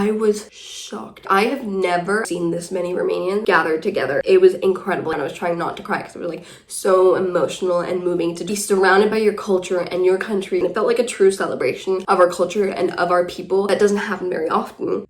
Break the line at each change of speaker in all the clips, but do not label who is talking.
I was shocked. I have never seen this many Romanians gathered together. It was incredible, and I was trying not to cry because it was like so emotional and moving to be surrounded by your culture and your country. And it felt like a true celebration of our culture and of our people that doesn't happen very often.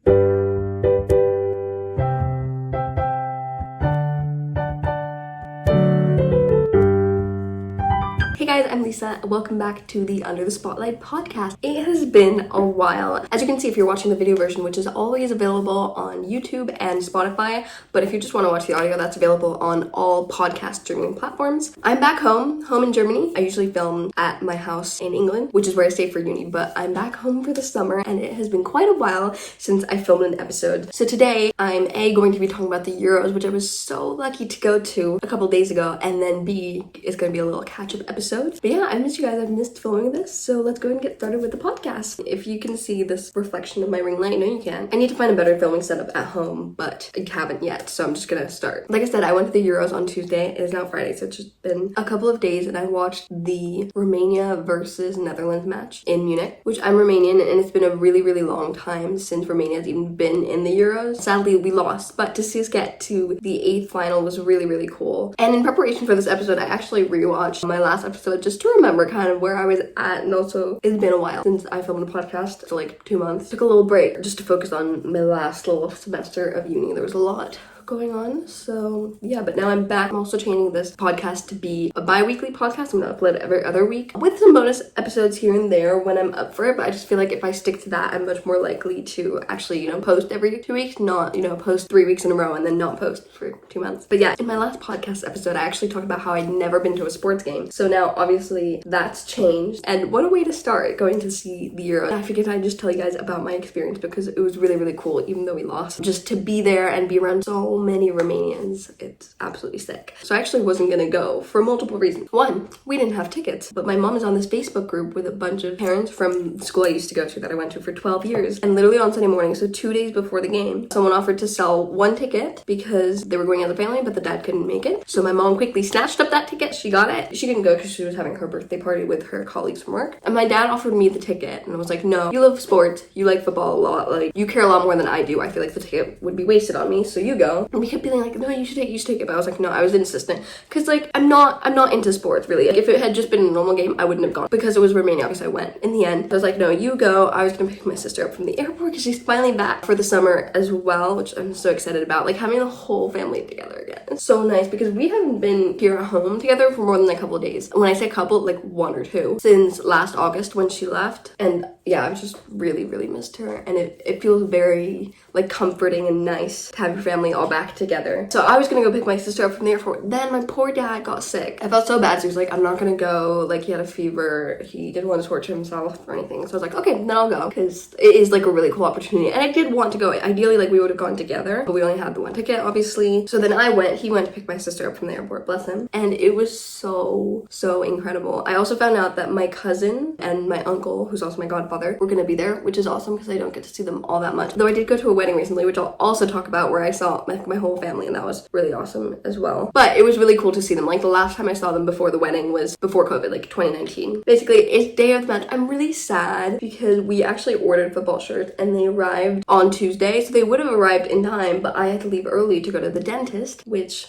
Hey guys, I'm Lisa. Welcome back to the Under the Spotlight podcast. It has been a while. As you can see, if you're watching the video version, which is always available on YouTube and Spotify, but if you just want to watch the audio, that's available on all podcast streaming platforms. I'm back home in Germany. I usually film at my house in England, which is where I stay for uni, but I'm back home for the summer, and it has been quite a while since I filmed an episode. So today, I'm A, going to be talking about the Euros, which I was so lucky to go to a couple days ago, and then B, is going to be a little catch-up episode. But yeah, I missed you guys. I've missed filming this, so let's go and get started with the podcast. If you can see this reflection of my ring light, I know you can. I need to find a better filming setup at home, but I haven't yet, so I'm just gonna start. Like I said, I went to the Euros on Tuesday. It is now Friday, so it's just been a couple of days, and I watched the Romania versus Netherlands match in Munich, which I'm Romanian, and it's been a really, really long time since Romania's even been in the Euros. Sadly, we lost, but to see us get to the 8th final was really, really cool. And in preparation for this episode, I actually rewatched my last episode just to remember kind of where I was at, and also it's been a while since I filmed a podcast, for like 2 months. Took a little break just to focus on my last little semester of uni. There was a lot going on, so yeah, but now I'm back. I'm also changing this podcast to be a bi-weekly podcast. I'm gonna upload every other week with some bonus episodes here and there when I'm up for it, but I just feel like if I stick to that, I'm much more likely to actually, post every 2 weeks, not, post 3 weeks in a row and then not post for 2 months. But yeah, in my last podcast episode, I actually talked about how I'd never been to a sports game. So now, obviously, that's changed. And what a way to start, going to see the Euro. I figured I'd just tell you guys about my experience because it was really, really cool, even though we lost. Just to be there and be around so many Romanians, it's absolutely sick. So I actually wasn't gonna go for multiple reasons. One, we didn't have tickets, but my mom is on this Facebook group with a bunch of parents from the school I used to go to that I went to for 12 years. And literally on Sunday morning, so 2 days before the game, someone offered to sell one ticket because they were going as a family, but the dad couldn't make it. So my mom quickly snatched up that ticket. She got it. She didn't go because she was having her birthday party with her colleagues from work. And my dad offered me the ticket, and I was like, no, you love sports, you like football a lot, like you care a lot more than I do. I feel like the ticket would be wasted on me, so you go. And we kept being like, no, you should take it, but I was like, no, I was insistent because like I'm not into sports really. Like if it had just been a normal game, I wouldn't have gone. Because it was Romania, obviously I went. In the end, I was like, no, you go. I was gonna pick my sister up from the airport because she's finally back for the summer as well, which I'm so excited about. Like having the whole family together again. It's so nice because we haven't been here at home together for more than a couple of days. When I say couple, like 1 or 2 since last August when she left. And yeah, I've just really, really missed her, and it feels very like comforting and nice to have your family all back together. So I was gonna go pick my sister up from the airport. Then my poor dad got sick. I felt so bad, so he was like, I'm not gonna go. Like he had a fever. He didn't want to torture himself or anything. So I was like, okay, then I'll go because it is like a really cool opportunity. And I did want to go. Ideally, like we would have gone together, but we only had the one ticket, obviously. So then he went to pick my sister up from the airport, bless him. And it was so incredible. I also found out that my cousin and my uncle, who's also my godfather, were gonna be there, which is awesome because I don't get to see them all that much. Though I did go to a wedding recently, which I'll also talk about, where I saw my whole family, and that was really awesome as well. But it was really cool to see them. Like the last time I saw them before the wedding was before COVID, like 2019. Basically, it's day of the match. I'm really sad because we actually ordered football shirts and they arrived on Tuesday, so they would have arrived in time, but I had to leave early to go to the dentist, which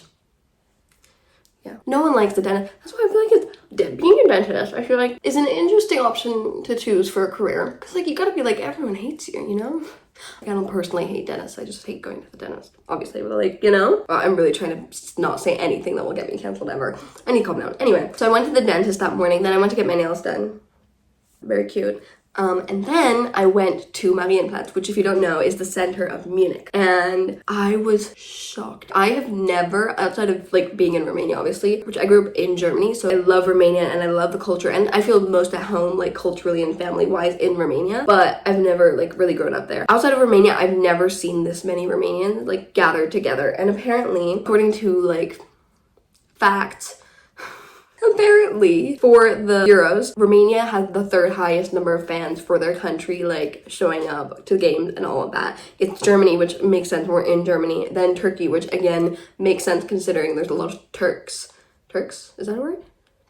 yeah, no one likes the dentist. That's why I feel like being a dentist, I feel like, is an interesting option to choose for a career. Because, like, you gotta be like, everyone hates you, Like, I don't personally hate dentists. I just hate going to the dentist, obviously. But, like, I'm really trying to not say anything that will get me canceled ever. I need to calm down. Anyway, so I went to the dentist that morning. Then I went to get my nails done. Very cute. And then I went to Marienplatz, which if you don't know is the center of Munich, and I was shocked. I have never, outside of like being in Romania obviously, which I grew up in Germany, so I love Romania and I love the culture, and I feel most at home like culturally and family wise in Romania, but I've never like really grown up there. Outside of Romania, I've never seen this many Romanians like gathered together, and apparently according to like facts, apparently, for the Euros, Romania has the 3rd highest number of fans for their country, like, showing up to games and all of that. It's Germany, which makes sense, we're in Germany. Then Turkey, which, again, makes sense considering there's a lot of Turks? Is that a word?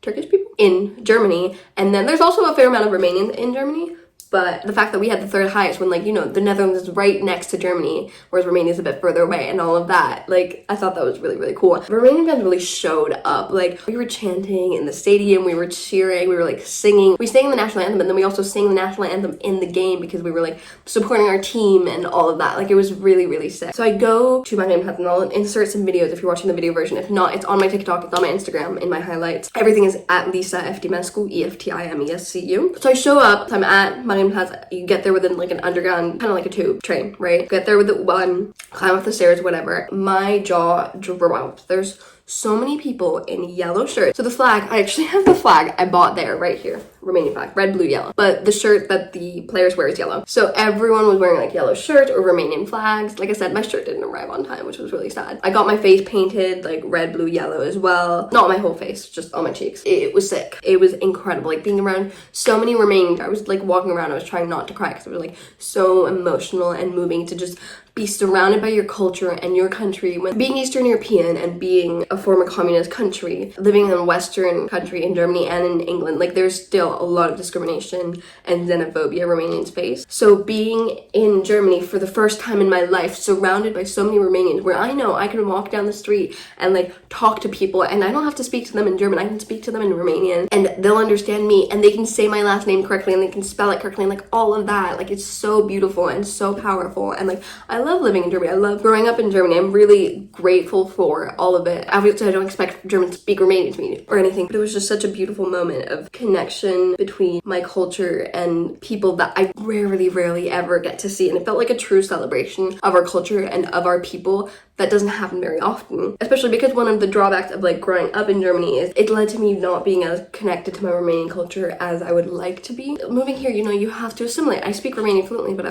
Turkish people? In Germany. And then there's also a fair amount of Romanians in Germany. but the fact that we had the third highest when, like, you know, the Netherlands is right next to Germany, whereas Romania is a bit further away, and all of that, like, I thought that was really, really cool. Romanian fans really showed up. Like, we were chanting in the stadium, we were cheering, we were like singing. We sang the national anthem, and then we also sang the national anthem in the game because we were like supporting our team and all of that. Like, it was really, really sick. So I go to my name and I'll insert some videos if you're watching the video version. If not, it's on my TikTok, it's on my Instagram, in my highlights. Everything is at Lisa eftimescu, EFTIMESCU. So I show up, I'm at Mariam Plaza. You get there within like an underground, kind of like a tube train, right? Get there with the one, climb up the stairs, whatever. My jaw dropped. There's so many people in yellow shirts. So the flag, I actually have the flag I bought there, right here. Romanian flag, red, blue, yellow. But the shirt that the players wear is yellow. So everyone was wearing like yellow shirts or Romanian flags. Like I said, my shirt didn't arrive on time, which was really sad. I got my face painted like red, blue, yellow as well. Not my whole face, just on my cheeks. It was sick. It was incredible. Like being around so many Romanians. I was like walking around, I was trying not to cry because it was like so emotional and moving to just be surrounded by your culture and your country. When being Eastern European and being a former communist country, living in a Western country in Germany and in England, like there's still a lot of discrimination and xenophobia Romanians face. So being in Germany for the first time in my life, surrounded by so many Romanians, where I know I can walk down the street and like talk to people and I don't have to speak to them in German, I can speak to them in Romanian and they'll understand me and they can say my last name correctly and they can spell it correctly and like all of that. Like it's so beautiful and so powerful, and like I love living in Germany. I love growing up in Germany. I'm really grateful for all of it. Obviously, I don't expect Germans to speak Romanian to me or anything, but it was just such a beautiful moment of connection between my culture and people that I rarely ever get to see. And it felt like a true celebration of our culture and of our people that doesn't happen very often, especially because one of the drawbacks of like growing up in Germany is it led to me not being as connected to my Romanian culture as I would like to be. Moving here, you know, you have to assimilate. I speak Romanian fluently, but I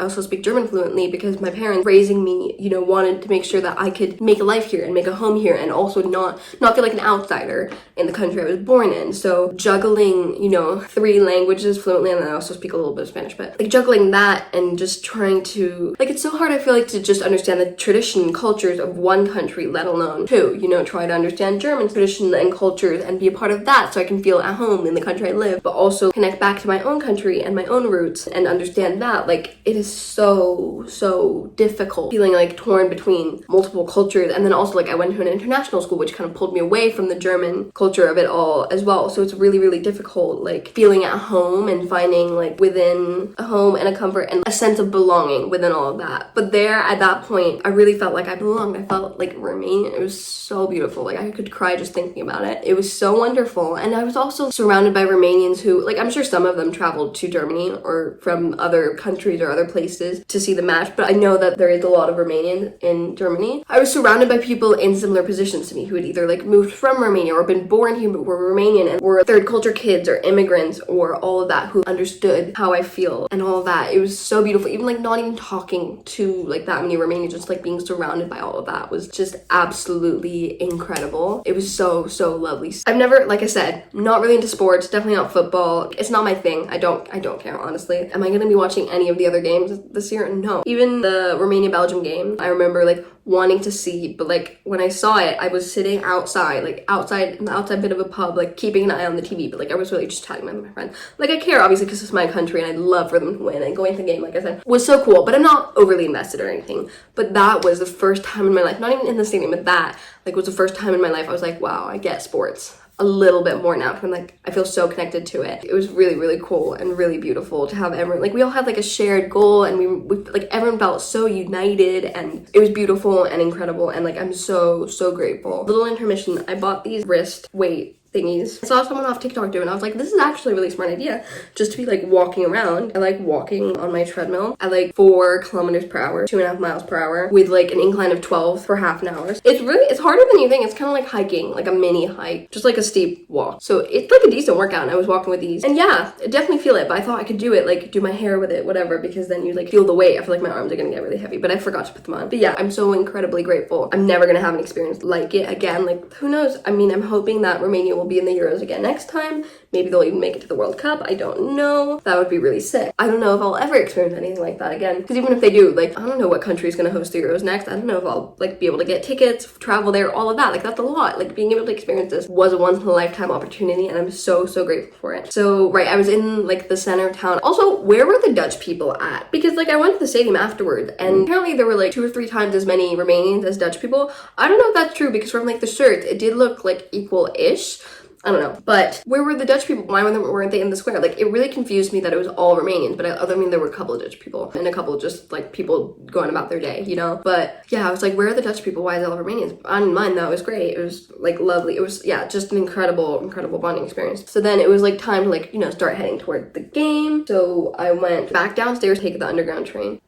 also speak German fluently because my parents raising me, you know, wanted to make sure that I could make a life here and make a home here and also not feel like an outsider in the country I was born in. So juggling, you know, 3 languages fluently, and then I also speak a little bit of Spanish, but like juggling that and just trying to, like, it's so hard, I feel like, to just understand the tradition, cultures of one country, let alone 2, you know, try to understand German tradition and cultures and be a part of that so I can feel at home in the country I live, but also connect back to my own country and my own roots and understand that. Like, it is so difficult feeling like torn between multiple cultures. And then also like I went to an international school, which kind of pulled me away from the German culture of it all as well. So it's really difficult, like feeling at home and finding like within a home and a comfort and a sense of belonging within all of that. But there at that point, I really felt like I belonged. I felt like Romanian. It was so beautiful. Like I could cry just thinking about it. It was so wonderful. And I was also surrounded by Romanians who, like, I'm sure some of them traveled to Germany or from other countries or other places to see the match, but I know that there is a lot of Romanians in Germany. I was surrounded by people in similar positions to me who had either like moved from Romania or been born here but were Romanian and were third culture kids or immigrants or all of that, who understood how I feel and all of that. It was so beautiful. Even like not even talking to like that many Romanians, just like being surrounded by all of that was just absolutely incredible. It was so lovely. I've never, like I said, not really into sports, definitely not football. It's not my thing. I don't care, honestly. Am I gonna be watching any of the other games this year? No. Even the Romania-Belgium game, I remember like wanting to see, but like when I saw it, I was sitting outside in the outside bit of a pub, like keeping an eye on the TV, but like I was really just chatting with my friend. Like I care obviously because it's my country and I'd love for them to win, and going to the game, like I said, was so cool, but I'm not overly invested or anything. But that was the first time in my life, not even in the stadium, but that like was the first time in my life I was like, wow, I get sports a little bit more now. I'm like, I feel so connected to it. It was really cool and really beautiful to have everyone, like we all had like a shared goal, and we like everyone felt so united, and it was beautiful and incredible, and like I'm so grateful. Little intermission, I bought these wrist weight thingies. I saw someone off TikTok do it and I was like, this is actually a really smart idea, just to be like walking around. I like walking on my treadmill at like 4 kilometers per hour, 2.5 miles per hour, with like an incline of 12 for half an hour. It's harder than you think. It's kind of like hiking, like a mini hike, just like a steep walk. So it's like a decent workout, and I was walking with these, and yeah, I definitely feel it, but I thought I could do it, like do my hair with it, whatever, because then you like feel the weight. I feel like my arms are gonna get really heavy, but I forgot to put them on. But yeah, I'm so incredibly grateful. I'm never gonna have an experience like it again. Like, who knows? I mean, I'm hoping that Romania will be in the Euros again next time. Maybe they'll even make it to the World Cup. I don't know. That would be really sick. I don't know if I'll ever experience anything like that again. Because even if they do, like, I don't know what country is going to host the Euros next. I don't know if I'll, like, be able to get tickets, travel there, all of that. Like, that's a lot. Like, being able to experience this was a once-in-a-lifetime opportunity, and I'm so, so grateful for it. So, right, I was in, like, the center of town. Also, where were the Dutch people at? Because, like, I went to the stadium afterwards, and apparently there were, like, 2 or 3 times as many Romanians as Dutch people. I don't know if that's true, because from, like, the shirts, it did look, like, equal-ish. I don't know, but where were the Dutch people? Why weren't they in the square? Like, it really confused me that it was all Romanians, but I mean, there were a couple of Dutch people and a couple just, like, people going about their day, you know? But yeah, I was like, where are the Dutch people? Why is it all Romanians? I didn't mind, though. It was great. It was, like, lovely. It was, yeah, just an incredible, incredible bonding experience. So then it was, like, time to, like, you know, start heading toward the game. So I went back downstairs to take the underground train.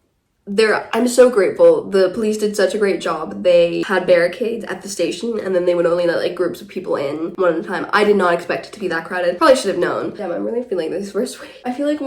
I'm so grateful. The police did such a great job. They had barricades at the station, and then they would only let, like, groups of people in one at a time. I did not expect it to be that crowded. Probably should have known. Damn, I'm really feeling this first week. I feel like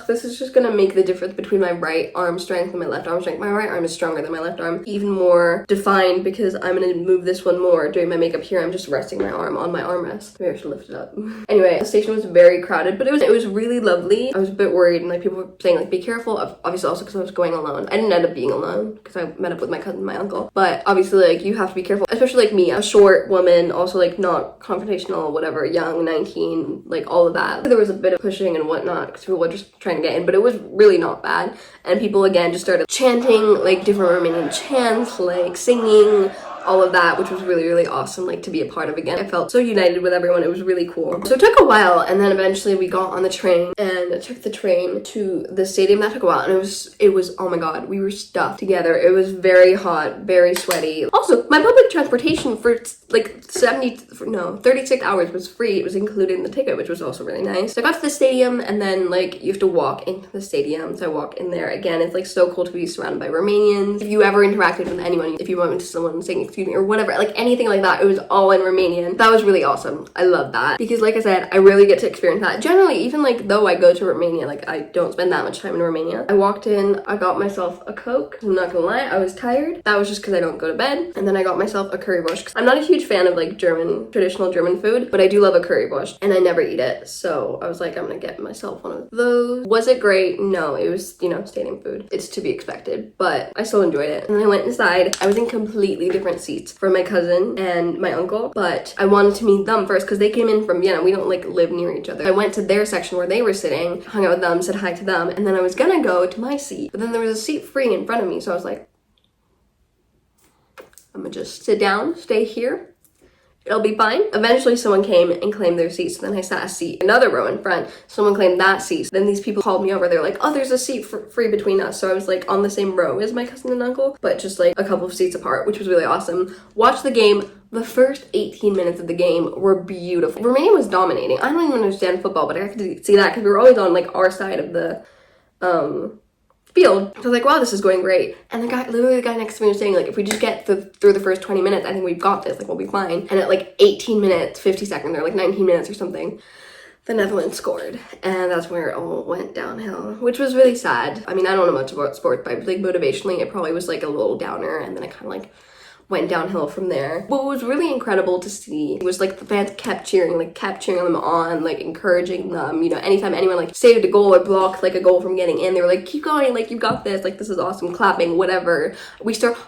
this is just gonna make the difference between my right arm strength and my left arm strength. My right arm is stronger than my left arm, even more defined, because I'm gonna move this one more during my makeup here. I'm just resting my arm on my armrest. Maybe I should lift it up. Anyway, the station was very crowded, but it was really lovely. I was a bit worried, and, like, people were saying, like, be careful. Obviously, also because I was going alone. I didn't end up being alone because I met up with my cousin and my uncle, but obviously, like, you have to be careful, especially, like, me, a short woman, also, like, not confrontational, whatever, young, 19, like, all of that. There was a bit of pushing and whatnot because people were just trying to get in, but it was really not bad. And people again just started chanting, like, different Romanian chants, like, singing, all of that, which was really, really awesome, like, to be a part of again. I felt so united with everyone. It was really cool. So it took a while, and then eventually we got on the train, and I took the train to the stadium. That took a while, and it was oh my god, we were stuffed together. It was very hot, very sweaty. Also, my public transportation for, like, 36 hours was free. It was included in the ticket, which was also really nice. So I got to the stadium, and then, like, you have to walk into the stadium. So I walked in there. Again, it's, like, so cool to be surrounded by Romanians. If you ever interacted with anyone, if you went to someone saying excuse me or whatever, like, anything like that, it was all in Romanian. That was really awesome. I love that because, like I said, I really get to experience that. Generally, even, like, though I go to Romania, like, I don't spend that much time in Romania. I walked in, I got myself a Coke. I'm not gonna lie, I was tired. That was just because I don't go to bed. And then I got myself a currywurst. I'm not a huge fan of, like, traditional German food, but I do love a currywurst, and I never eat it. So I was like, I'm gonna get myself one of those. Was it great? No, it was, you know, stadium food. It's to be expected, but I still enjoyed it. And then I went inside. I was in completely different seats from my cousin and my uncle, but I wanted to meet them first because they came in from Vienna. We don't, like, live near each other. I went to their section where they were sitting, hung out with them, said hi to them, and then I was gonna go to my seat, but then there was a seat free in front of me, so I was like, I'm gonna just sit down, stay here. It'll be fine. Eventually someone came and claimed their seat, so then I sat a seat, another row in front. Someone claimed that seat. So then these people called me over. They're like, oh, there's a seat free between us. So I was, like, on the same row as my cousin and uncle, but just, like, a couple of seats apart, which was really awesome. Watched the game. The first 18 minutes of the game were beautiful. Romania was dominating. I don't even understand football, but I could see that because we were always on, like, our side of the field. So I was like, wow, this is going great. And literally the guy next to me was saying, like, if we just get through the first 20 minutes, I think we've got this, like, we'll be fine. And at, like, 18 minutes, 50 seconds, or, like, 19 minutes or something, the Netherlands scored. And that's where it all went downhill, which was really sad. I mean, I don't know much about sports, but, like, motivationally, it probably was, like, a little downer, and then I kind of, like, went downhill from there. What was really incredible to see was, like, the fans kept cheering them on, like, encouraging them, you know, anytime anyone, like, saved a goal or blocked, like, a goal from getting in, they were like, keep going, like, you got this, like, this is awesome, clapping, whatever.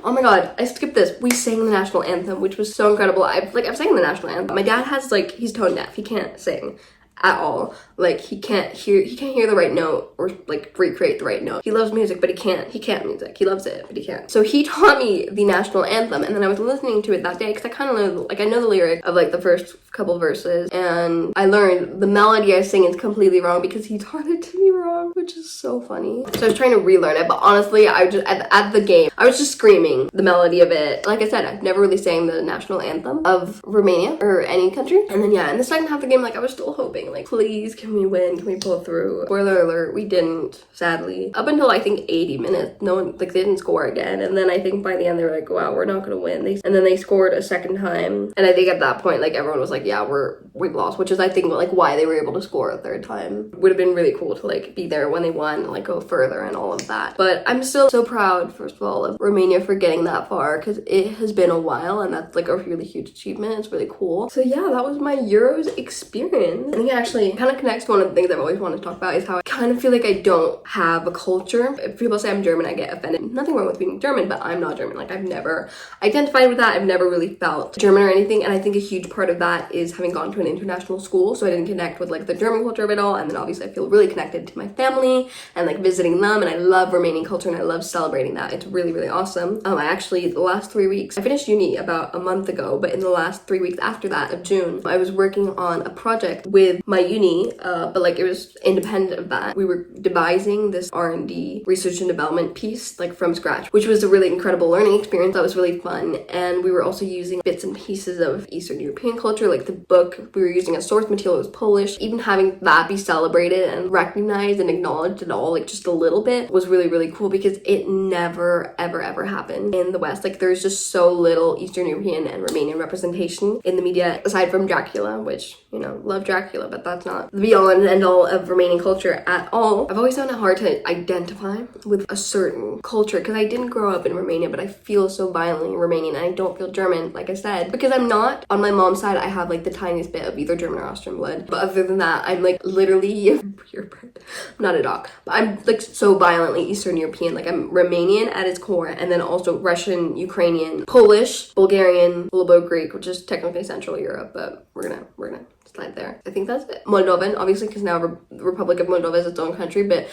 Oh my god, I skipped this. We sang the national anthem, which was so incredible. I've sang the national anthem. My dad has, like, he's tone deaf, he can't sing at all. Like, he can't hear the right note or, like, recreate the right note. He loves music, but he can't music. He loves it, but he can't. So he taught me the national anthem, and then I was listening to it that day because I kind of know, like, I know the lyric of, like, the first couple verses, and I learned the melody I sing is completely wrong because he taught it to me wrong, which is so funny. So I was trying to relearn it, but honestly, I just at the game, I was just screaming the melody of it. Like I said, I've never really sang the national anthem of Romania or any country. And then, yeah, in the second half of the game, like, I was still hoping, like, please, can we win? Can we pull through? Spoiler alert, we didn't, sadly. Up until, I think, 80 minutes, no one, like, they didn't score again. And then I think by the end, they were like, wow, we're not gonna win. And then they scored a second time. And I think at that point, like, everyone was like, yeah, we've lost, which is, I think, like, why they were able to score a third time. Would have been really cool to, like, be there when they won and, like, go further and all of that. But I'm still so proud, first of all, of Romania for getting that far, because it has been a while, and that's, like, a really huge achievement. It's really cool. So yeah, that was my Euros experience. And actually kind of connects to one of the things I've always wanted to talk about, is how I kind of feel like I don't have a culture. If people say I'm German, I get offended. Nothing wrong with being German, but I'm not German. Like, I've never identified with that. I've never really felt German or anything. And I think a huge part of that is having gone to an international school, so I didn't connect with like the German culture of it all. And then obviously I feel really connected to my family and like visiting them, and I love Romanian culture and I love celebrating that. It's really, really awesome. I actually, the last 3 weeks, I finished uni about a month ago, but in the last 3 weeks after that of June, I was working on a project with my uni, but like it was independent of that. We were devising this R&D, research and development piece, like from scratch, which was a really incredible learning experience. That was really fun. And we were also using bits and pieces of Eastern European culture, like the book we were using as source material was Polish. Even having that be celebrated and recognized and acknowledged at all, like just a little bit, was really, really cool, because it never, ever happened in the West. Like, there's just so little Eastern European and Romanian representation in the media, aside from Dracula, which, you know, love Dracula, but that's not the be all and end all of Romanian culture at all. I've always found it hard to identify with a certain culture, because I didn't grow up in Romania, but I feel so violently Romanian, and I don't feel German, like I said, because I'm not. On my mom's side, I have like the tiniest bit of either German or Austrian blood, but other than that, I'm like literally purebred. I'm not a dog, but I'm like so violently Eastern European. Like, I'm Romanian at its core, and then also Russian, Ukrainian, Polish, Bulgarian, a little bit of Greek, which is technically Central Europe, but we're gonna slide there. I think that's it. Moldovan, obviously, because now the Republic of Moldova is its own country, but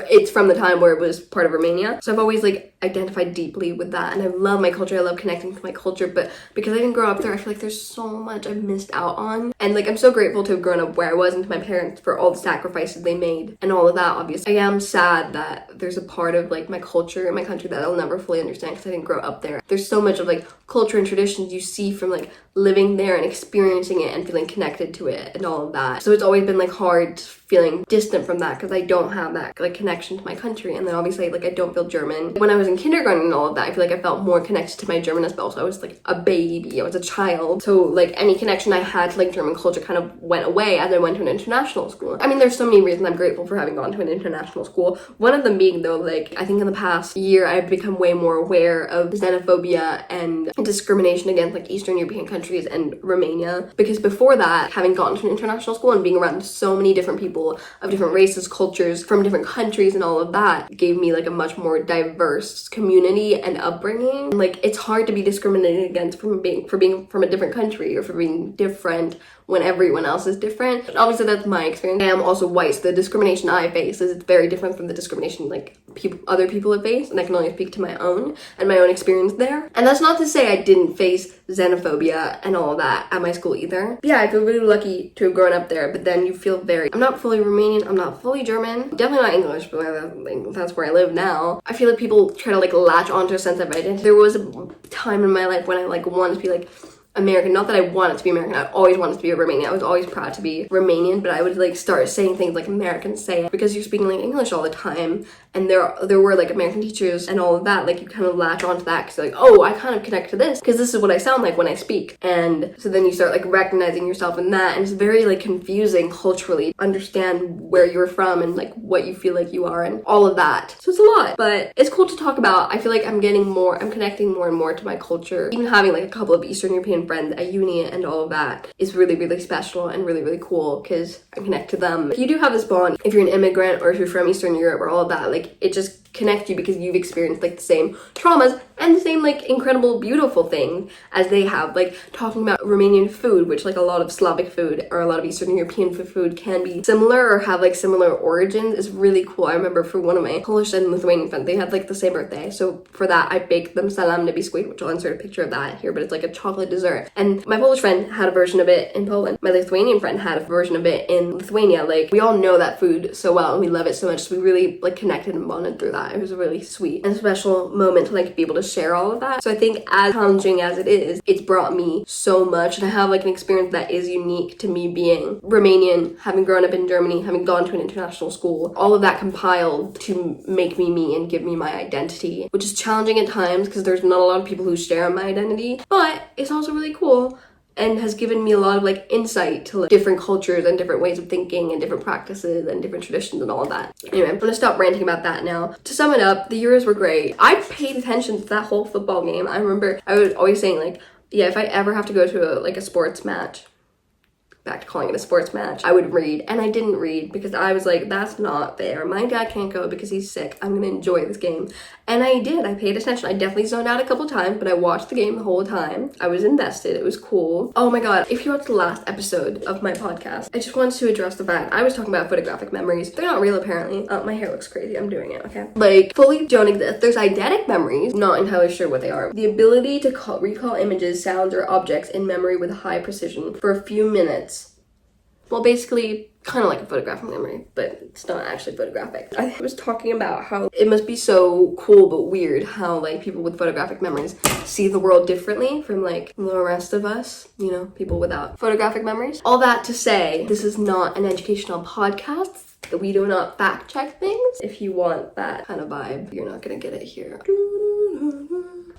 it's from the time where it was part of Romania. So I've always like identified deeply with that, and I love my culture. I love connecting to my culture, but because I didn't grow up there, I feel like there's so much I've missed out on. And like, I'm so grateful to have grown up where I was, and to my parents for all the sacrifices they made and all of that. Obviously, I am sad that there's a part of like my culture in my country that I'll never fully understand, because I didn't grow up there. There's so much of like culture and traditions you see from like living there and experiencing it and feeling connected to it and all of that. So it's always been like hard feeling distant from that, because I don't have that like connection to my country. And then obviously like I don't feel German. When I was in kindergarten and all of that, I feel like I felt more connected to my German as well. So I was like a baby, I was a child. So like any connection I had to like German culture kind of went away as I went to an international school. I mean, there's so many reasons I'm grateful for having gone to an international school. One of them being though, like I think in the past year I've become way more aware of xenophobia and discrimination against like Eastern European countries and Romania, because before that, having gone to an international school and being around so many different people of different races, cultures, from different countries and all of that, gave me like a much more diverse community and upbringing. Like, it's hard to be discriminated against for being from a different country or for being different when everyone else is different. But obviously that's my experience. I am also white, so the discrimination I face is very different from the discrimination like other people have faced, and I can only speak to my own and my own experience there. And that's not to say I didn't face xenophobia and all of that at my school either. But yeah, I feel really lucky to have grown up there, but then you feel I'm not fully Romanian, I'm not fully German, definitely not English, but that's where I live now. I feel like people try to like latch onto a sense of identity. There was a time in my life when I like wanted to be like American. Not that I wanted to be American, I always wanted to be a Romanian. I was always proud to be Romanian, but I would like start saying things like Americans say it, because you're speaking like English all the time, and there were like American teachers and all of that, like you kind of latch onto that because like, oh, I kind of connect to this because this is what I sound like when I speak. And so then you start like recognizing yourself in that, and it's very like confusing culturally to understand where you're from and like what you feel like you are and all of that. So it's a lot, but it's cool to talk about. I feel like I'm connecting more and more to my culture. Even having like a couple of Eastern European friends at uni and all of that is really, really special and really, really cool because I connect to them. If you do have this bond, if you're an immigrant or if you're from Eastern Europe or all of that, like it just connects you because you've experienced like the same traumas and the same like incredible beautiful thing as they have. Like talking about Romanian food, which like a lot of Slavic food or a lot of Eastern European food can be similar or have like similar origins, is really cool. I remember for one of my Polish and Lithuanian friends, they had like the same birthday, so for that I baked them salamny biscuit, which I'll insert a picture of that here, but it's like a chocolate dessert. And my Polish friend had a version of it in Poland. My Lithuanian friend had a version of it in Lithuania. Like we all know that food so well and we love it so much, so we really like connected and bonded through that. It was a really sweet and special moment to like be able to share all of that. So I think as challenging as it is, it's brought me so much, and I have like an experience that is unique to me being Romanian, having grown up in Germany, having gone to an international school, all of that compiled to make me me and give me my identity, which is challenging at times because there's not a lot of people who share my identity, but it's also really cool and has given me a lot of like insight to like, different cultures and different ways of thinking and different practices and different traditions and all of that. Anyway, I'm gonna stop ranting about that now. To sum it up, the Euros were great. I paid attention to that whole football game. I remember I was always saying like, yeah, if I ever have to go to a sports match, back to calling it a sports match, I would read. And I didn't read because I was like, that's not fair. My dad can't go because he's sick. I'm gonna enjoy this game. And I did. I paid attention. I definitely zoned out a couple times, but I watched the game the whole time. I was invested. It was cool. Oh my god, if you watched the last episode of my podcast, I just wanted to address the fact I was talking about photographic memories. They're not real, apparently. My hair looks crazy. I'm doing it, okay? Like, fully don't exist. There's eidetic memories. Not entirely sure what they are. The ability to recall images, sounds, or objects in memory with high precision for a few minutes. Well, basically, kind of like a photographic memory, but it's not actually photographic. I was talking about how it must be so cool but weird how like people with photographic memories see the world differently from like the rest of us, you know, people without photographic memories. All that to say, this is not an educational podcast. We do not fact check things. If you want that kind of vibe, you're not gonna get it here.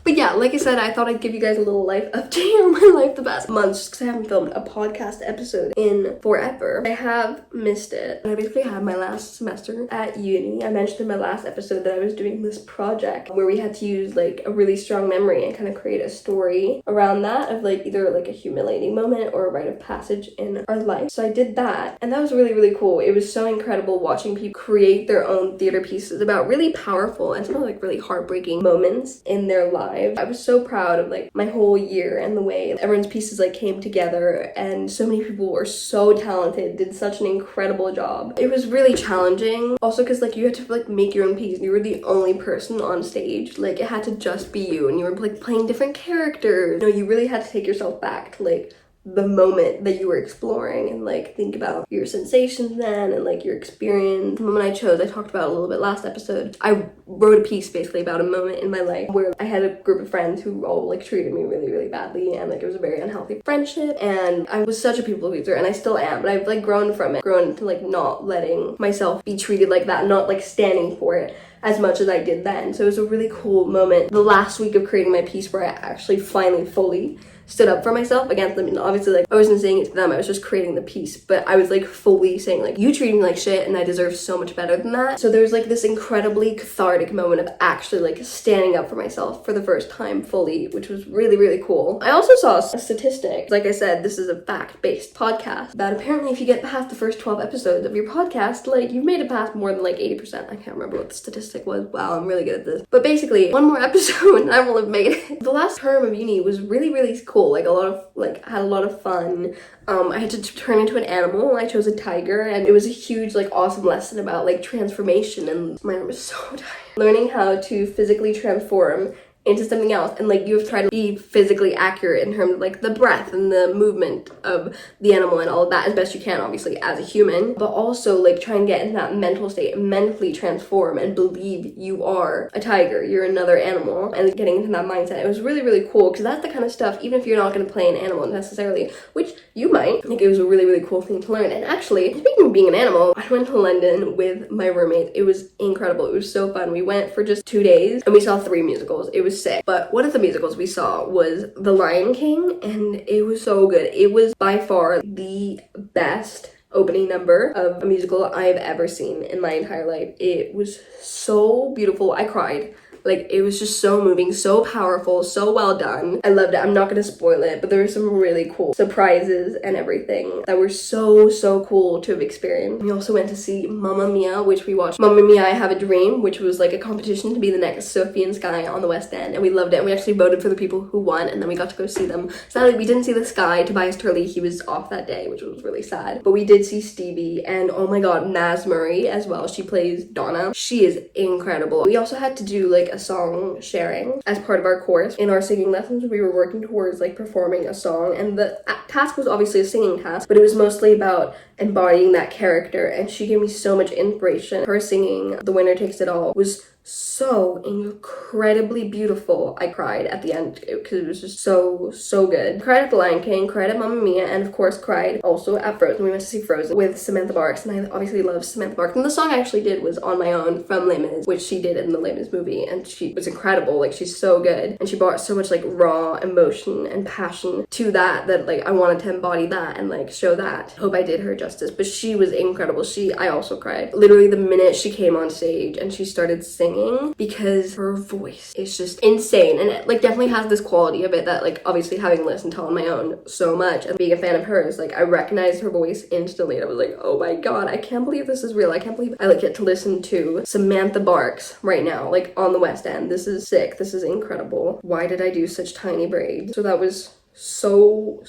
But yeah, like I said, I thought I'd give you guys a little life update on my life the past months just because I haven't filmed a podcast episode in forever. I have missed it. I basically had my last semester at uni. I mentioned in my last episode that I was doing this project where we had to use like a really strong memory and kind of create a story around that of like either like a humiliating moment or a rite of passage in our life. So I did that and that was really, really cool. It was so incredible watching people create their own theater pieces about really powerful and some of like really heartbreaking moments in their lives. I was so proud of like my whole year and the way everyone's pieces like came together, and so many people were so talented, did such an incredible job. It was really challenging also because like you had to like make your own piece. You were the only person on stage. Like it had to just be you and you were like playing different characters. You know, you really had to take yourself back to like the moment that you were exploring and like think about your sensations then and like your experience. The moment I chose, I talked about a little bit last episode. I wrote a piece basically about a moment in my life where I had a group of friends who all like treated me really, really badly, and like it was a very unhealthy friendship, and I was such a people pleaser, and I still am, but I've like grown from it, grown to like not letting myself be treated like that, not like standing for it as much as I did then. So it was a really cool moment the last week of creating my piece where I actually finally fully stood up for myself against them. And obviously like I wasn't saying it to them, I was just creating the piece, but I was like fully saying like, you treated me like shit and I deserve so much better than that. So there was like this incredibly cathartic moment of actually like standing up for myself for the first time fully, which was really, really cool. I also saw a statistic. Like I said, this is a fact-based podcast, that apparently if you get past the first 12 episodes of your podcast, like you've made it past more than like 80%. I can't remember what the statistic was. Wow, I'm really good at this. But basically one more episode and I will have made it. The last term of uni was really, really cool. Like had a lot of fun. I had to turn into an animal. I chose a tiger, and it was a huge like awesome lesson about like transformation, and my arm is so tired. Learning how to physically transform into something else, and like you have tried to be physically accurate in terms of like the breath and the movement of the animal and all of that as best you can, obviously as a human, but also like try and get in that mental state and mentally transform and believe you are a tiger, you're another animal, and getting into that mindset. It was really, really cool because that's the kind of stuff, even if you're not going to play an animal necessarily, which you might, like it was a really, really cool thing to learn. And actually, speaking of being an animal, I went to London with my roommate. It was incredible. It was so fun. We went for just 2 days and we saw 3 musicals. It was sick. But one of the musicals we saw was The Lion King, and it was so good. It was by far the best opening number of a musical I have ever seen in my entire life. It was so beautiful. I cried. Like, it was just so moving, so powerful, so well done. I loved it. I'm not gonna spoil it, but there were some really cool surprises and everything that were so, so cool to have experienced. We also went to see Mamma Mia, which we watched Mamma Mia, I Have a Dream, which was like a competition to be the next Sophie and Sky on the West End, and we loved it. And we actually voted for the people who won, and then we got to go see them. Sadly, we didn't see the Sky. Tobias Turley, he was off that day, which was really sad. But we did see Stevie, and oh my god, Naz Murray as well. She plays Donna. She is incredible. We also had to do like a song sharing as part of our course. In our singing lessons, we were working towards like performing a song, and the task was obviously a singing task, but it was mostly about embodying that character, and she gave me so much inspiration. Her singing The Winner Takes It All was so incredibly beautiful. I cried at the end because it was just so, so good. Cried at The Lion King, cried at Mamma Mia, and of course cried also at Frozen. We went to see Frozen with Samantha Barks, and I obviously love Samantha Barks. And the song I actually did was On My Own from Les Mis, which she did in the Les Mis movie, and she was incredible. Like, she's so good, and she brought so much like raw emotion and passion to that like I wanted to embody that and like show that. Hope I did her justice, but she was incredible. I also cried. Literally the minute she came on stage and she started singing singing because her voice is just insane, and it like definitely has this quality of it that like obviously having listened to on my own so much and being a fan of hers, like I recognized her voice instantly and I was like, oh my god, I can't believe this is real. I can't believe I like get to listen to Samantha Barks right now, like on the West End. This is sick. This is incredible. Why did I do such tiny braids? So that was so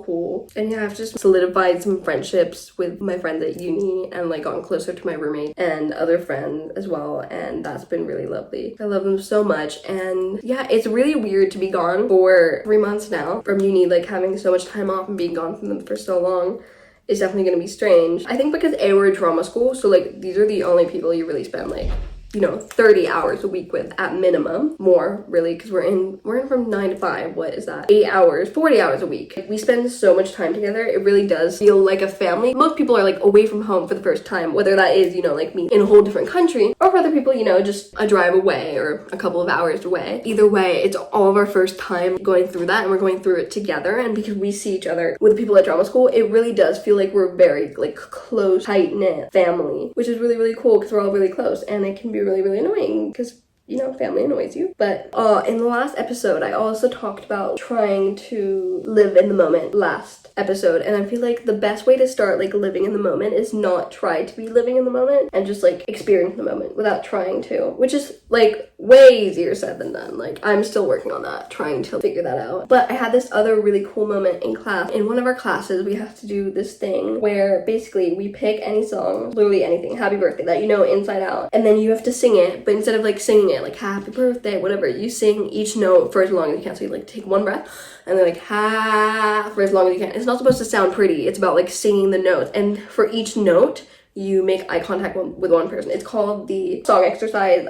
cool. And yeah, I've just solidified some friendships with my friends at uni and like gotten closer to my roommate and other friends as well, and that's been really lovely. I love them so much. And yeah, it's really weird to be gone for 3 months now from uni, like having so much time off and being gone from them for so long is definitely gonna be strange. I think because we're a drama school, so like these are the only people you really spend like, you know, 30 hours a week with at minimum. More really, because we're in from 9 to 5. What is that? 8 hours, 40 hours a week. Like, we spend so much time together. It really does feel like a family. Most people are like away from home for the first time, whether that is, you know, like me in a whole different country, or for other people, you know, just a drive away or a couple of hours away. Either way, it's all of our first time going through that, and we're going through it together. And because we see each other with the people at drama school, it really does feel like we're very like close, tight-knit family, which is really cool because we're all really close, and it can be really annoying because, you know, family annoys you. But in the last episode, I also talked about trying to live in the moment last episode, and I feel like the best way to start like living in the moment is not try to be living in the moment and just like experience the moment without trying to, which is like way easier said than done. Like I'm still working on that, trying to figure that out. But I had this other really cool moment in class. In one of our classes, we have to do this thing where basically we pick any song, literally anything, happy birthday, that you know inside out, and then you have to sing it, but instead of like singing it like happy birthday, whatever, you sing each note for as long as you can. So you like take one breath and then like ha for as long as you can. It's not supposed to sound pretty. It's about like singing the notes, and for each note you make eye contact with one person. It's called the song exercise.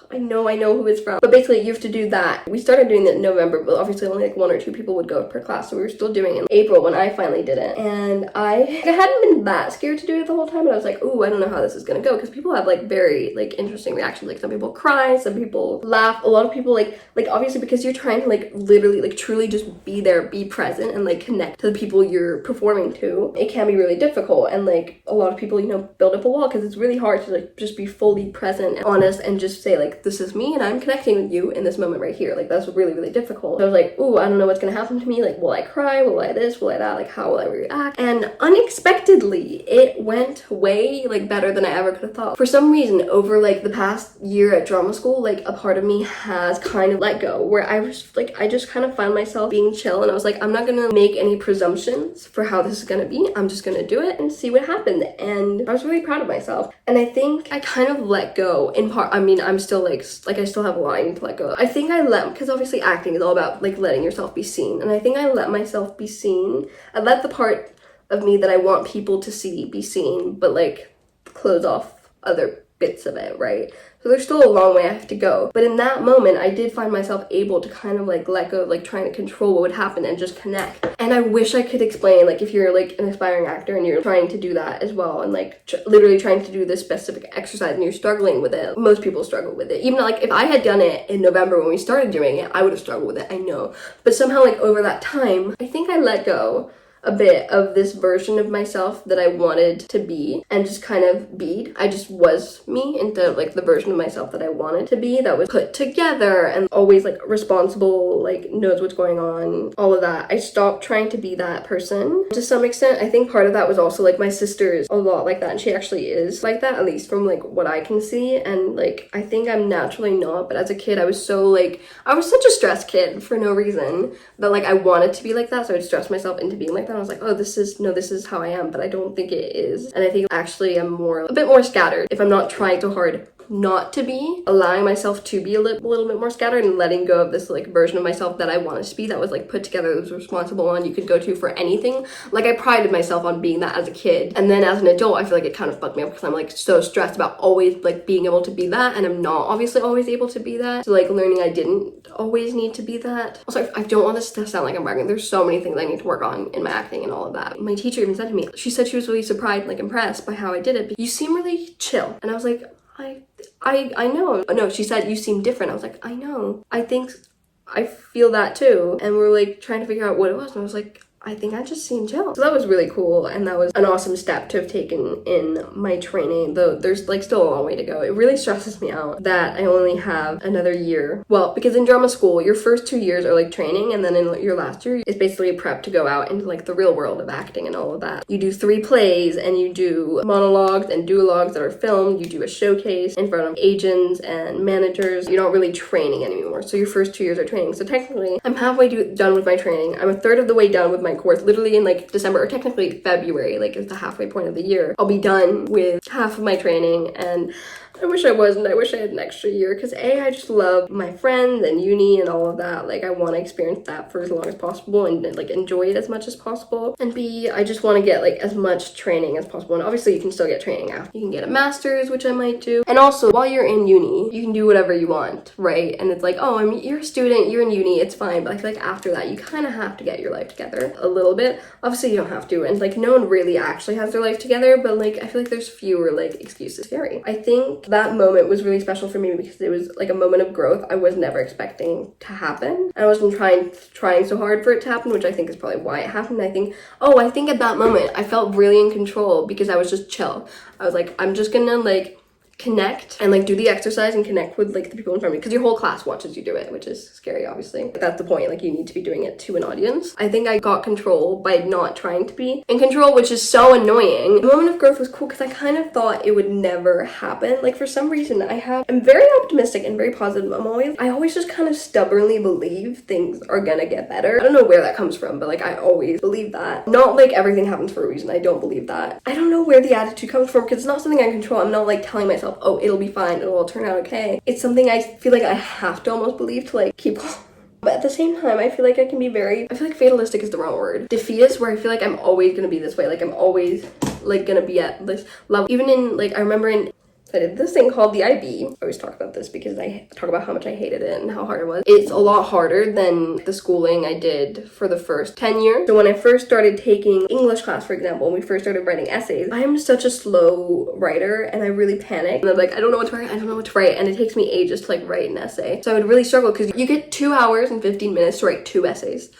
I know who it's from. But basically, you have to do that. We started doing it in November, but obviously only like 1 or 2 people would go per class, so we were still doing it in April when I finally did it. And I hadn't been that scared to do it the whole time, but I was like, ooh, I don't know how this is gonna go, because people have like very like interesting reactions. Like some people cry, some people laugh, a lot of people like obviously because you're trying to like literally like truly just be there, be present, and like connect to the people you're performing to. It can be really difficult, and like a lot of people, you know, build up a wall because it's really hard to like just be fully present and honest and just say like, this is me and I'm connecting with you in this moment right here. Like that's really difficult. So I was like, ooh, I don't know what's gonna happen to me. Like, will I cry? Will I this? Will I that? Like, how will I react? And unexpectedly, it went way like better than I ever could have thought. For some reason, over like the past year at drama school, like a part of me has kind of let go, where I was like, I just kind of found myself being chill, and I was like, I'm not gonna make any presumptions for how this is gonna be. I'm just gonna do it and see what happened. And I was really proud of myself. And I think I kind of let go in part. I mean, I'm still like I still have a lot I need to let go of. I think because obviously acting is all about like letting yourself be seen, and I think I let myself be seen. I let the part of me that I want people to see be seen, but like close off other bits of it, right? So there's still a long way I have to go. But in that moment, I did find myself able to kind of like let go of like trying to control what would happen and just connect. And I wish I could explain, like if you're like an aspiring actor and you're trying to do that as well, and like literally trying to do this specific exercise and you're struggling with it. Most people struggle with it. Even like if I had done it in November when we started doing it, I would have struggled with it, I know. But somehow like over that time, I think I let go a bit of this version of myself that I wanted to be and just kind of be. I just was me into like the version of myself that I wanted to be, that was put together and always like responsible, like knows what's going on, all of that. I stopped trying to be that person to some extent. I think part of that was also like my sister is a lot like that, and she actually is like that, at least from like what I can see. And like I think I'm naturally not, but as a kid I was such a stressed kid for no reason that like I wanted to be like that, so I'd stress myself into being like that. I was like, oh, this is how I am, but I don't think it is. And I think actually I'm a bit more scattered if I'm not trying too hard not to be, allowing myself to be a little bit more scattered and letting go of this like version of myself that I wanted to be, that was like put together, that was responsible, and you could go to for anything. Like I prided myself on being that as a kid, and then as an adult I feel like it kind of fucked me up because I'm like so stressed about always like being able to be that, and I'm not obviously always able to be that. So like learning I didn't always need to be that. Also, I don't want this to sound like I'm bragging, there's so many things I need to work on in my acting and all of that. My teacher even said to me, she said she was really surprised, like impressed by how I did it, but you seem really chill. And I was like, I know. Oh, no, she said, you seem different. I was like, I know. I think I feel that too. And we're like trying to figure out what it was. And I was like, I think I just seemed chill. So that was really cool, and that was an awesome step to have taken in my training, though there's like still a long way to go. It really stresses me out that I only have another year. Well, because in drama school, your first 2 years are like training, and then in your last year, it's basically a prep to go out into like the real world of acting and all of that. You do 3 plays, and you do monologues and duologues that are filmed. You do a showcase in front of agents and managers. You're not really training anymore. So your first 2 years are training. So technically, I'm halfway done with my training. I'm a third of the way done with my course, literally in like December, or technically February, like is the halfway point of the year. I'll be done with half of my training, and I wish I wasn't. I wish I had an extra year, because A, I just love my friends and uni and all of that. Like, I want to experience that for as long as possible and like enjoy it as much as possible. And B, I just want to get like as much training as possible. And obviously you can still get training after. You can get a master's, which I might do. And also, while you're in uni, you can do whatever you want, right? And it's like, oh, I mean, you're a student, you're in uni, it's fine. But I feel like after that, you kind of have to get your life together a little bit. Obviously you don't have to. And like, no one really actually has their life together, but like, I feel like there's fewer like excuses. Scary. I think that moment was really special for me because it was like a moment of growth I was never expecting to happen. I wasn't trying so hard for it to happen, which I think is probably why it happened. I think at that moment I felt really in control because I was just chill. I was like, I'm just gonna like connect and like do the exercise and connect with like the people in front of me, because your whole class watches you do it, which is scary, obviously. But that's the point, like you need to be doing it to an audience. I think I got control by not trying to be in control, which is so annoying. The moment of growth was cool because I kind of thought it would never happen. Like for some reason I'm very optimistic and very positive. I always just kind of stubbornly believe things are gonna get better. I don't know where that comes from, but like I always believe that. Not like everything happens for a reason. I don't believe that. I don't know where the attitude comes from, because it's not something I control. I'm not like telling myself, oh, it'll be fine, it'll all turn out okay. It's something I feel like I have to almost believe to like keep going. But at the same time, I feel like I feel like fatalistic is the wrong word. Defeatist, where I feel like I'm always gonna be this way. Like I'm always like gonna be at this level. Even in like, I remember I did this thing called the IB. I always talk about this because I talk about how much I hated it and how hard it was. It's a lot harder than the schooling I did for the first 10 years. So when I first started taking English class, for example, when we first started writing essays, I am such a slow writer and I really panic. And I'm like, I don't know what to write. And it takes me ages to like write an essay. So I would really struggle because you get 2 hours and 15 minutes to write 2 essays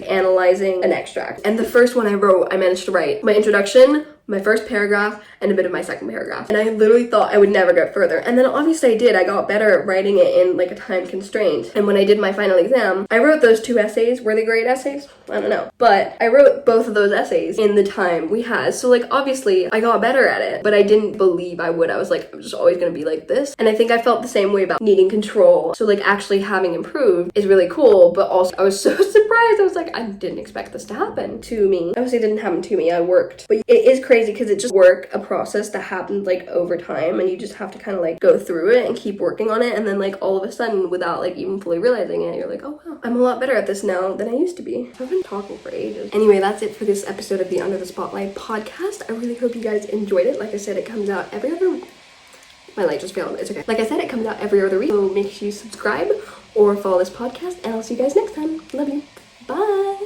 analyzing an extract. And the first one I wrote, I managed to write my introduction, my first paragraph, and a bit of my second paragraph. And I literally thought I would never get further. And then obviously I did. I got better at writing it in like a time constraint. And when I did my final exam, I wrote those 2 essays. Were they great essays? I don't know. But I wrote both of those essays in the time we had. So like obviously I got better at it, but I didn't believe I would. I was like, I'm just always gonna be like this. And I think I felt the same way about needing control. So like actually having improved is really cool, but also I was so surprised. I was like, I didn't expect this to happen to me. Obviously it didn't happen to me. I worked. But it is crazy because it's just a process that happens like over time, and you just have to kind of like go through it and keep working on it, and then like all of a sudden, without like even fully realizing it, you're like, oh wow, I'm a lot better at this now than I used to be. I've been talking for ages. Anyway, that's it for this episode of the Under the Spotlight podcast. I really hope you guys enjoyed it. Like I said, it comes out every other week. My light just failed. It's okay. Like I said, it comes out every other week, so make sure you subscribe or follow this podcast, and I'll see you guys next time. Love you. Bye.